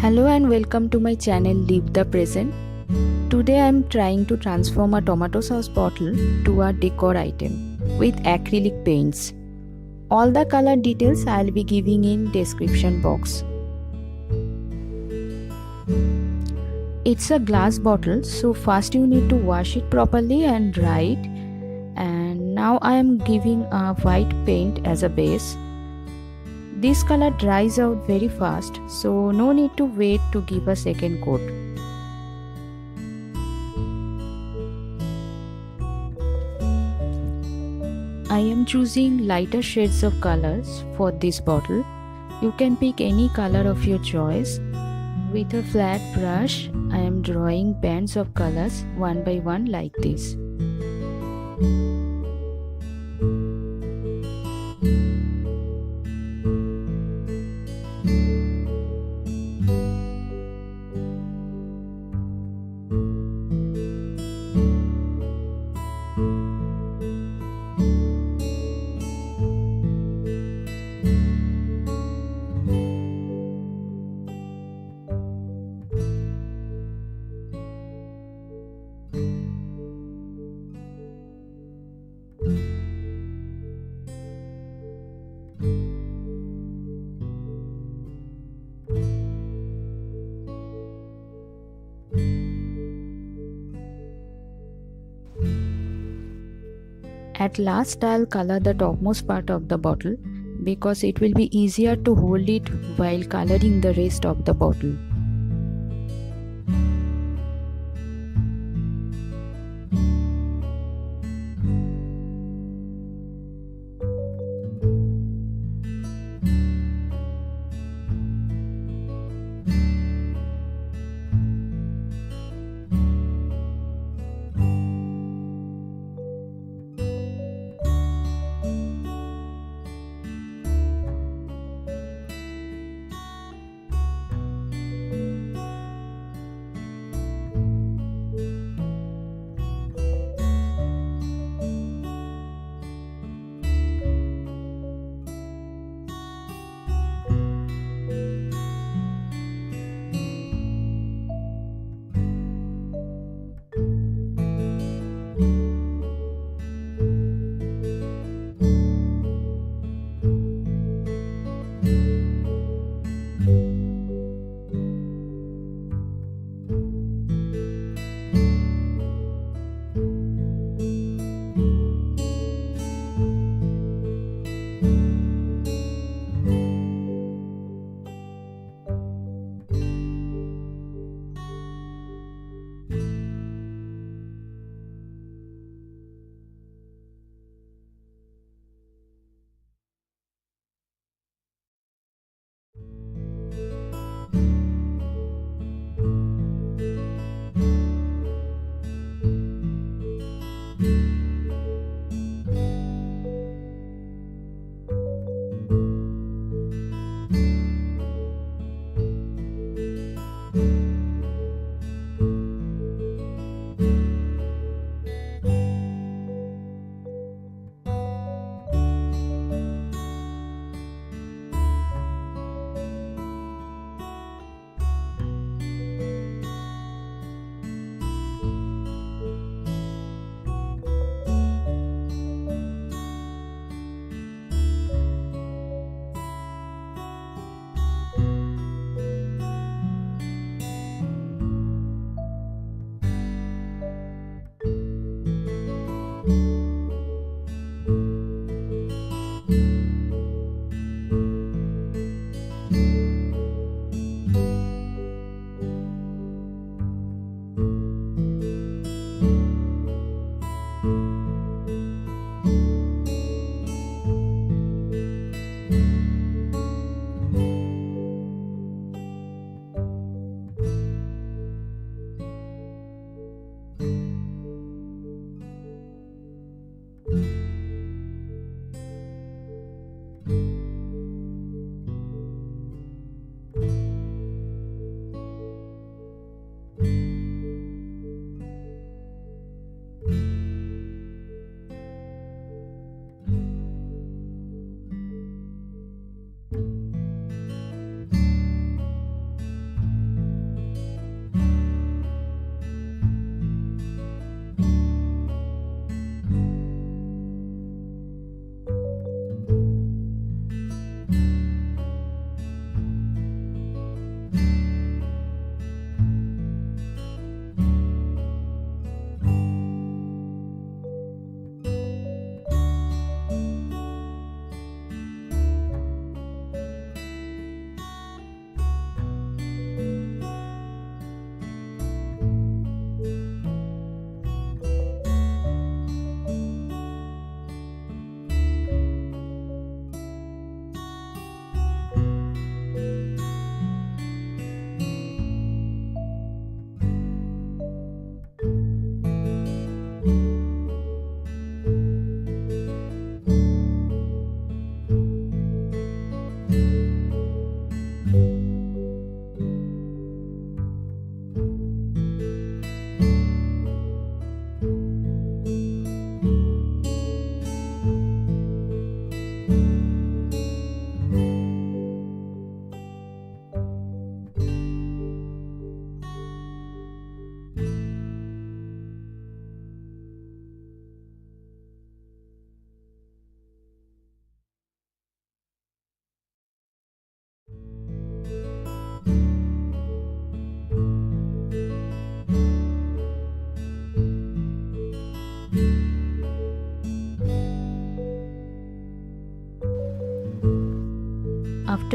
Hello and welcome to my channel Live the Present. Today I am trying to transform a tomato sauce bottle to a decor item with acrylic paints. All the color details I will be giving in description box. It's a glass bottle, so first you need to wash it properly and dry it. And now I am giving a white paint as a base. This color dries out very fast, so no need to wait to give a second coat. I am choosing lighter shades of colors for this bottle. You can pick any color of your choice. With a flat brush, I am drawing bands of colors one by one like this. At last I'll color the topmost part of the bottle because it will be easier to hold it while coloring the rest of the bottle.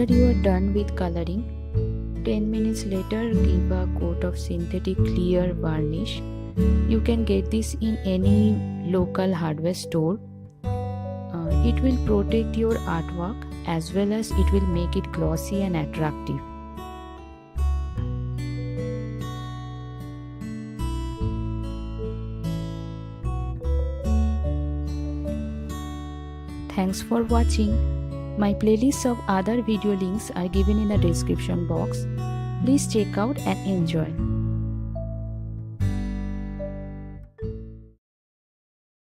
After you are done with coloring, 10 minutes later give a coat of synthetic clear varnish. You can get this in any local hardware store. It will protect your artwork as well as it will make it glossy and attractive. Thanks for watching. My playlists of other video links are given in the description box. Please check out and enjoy.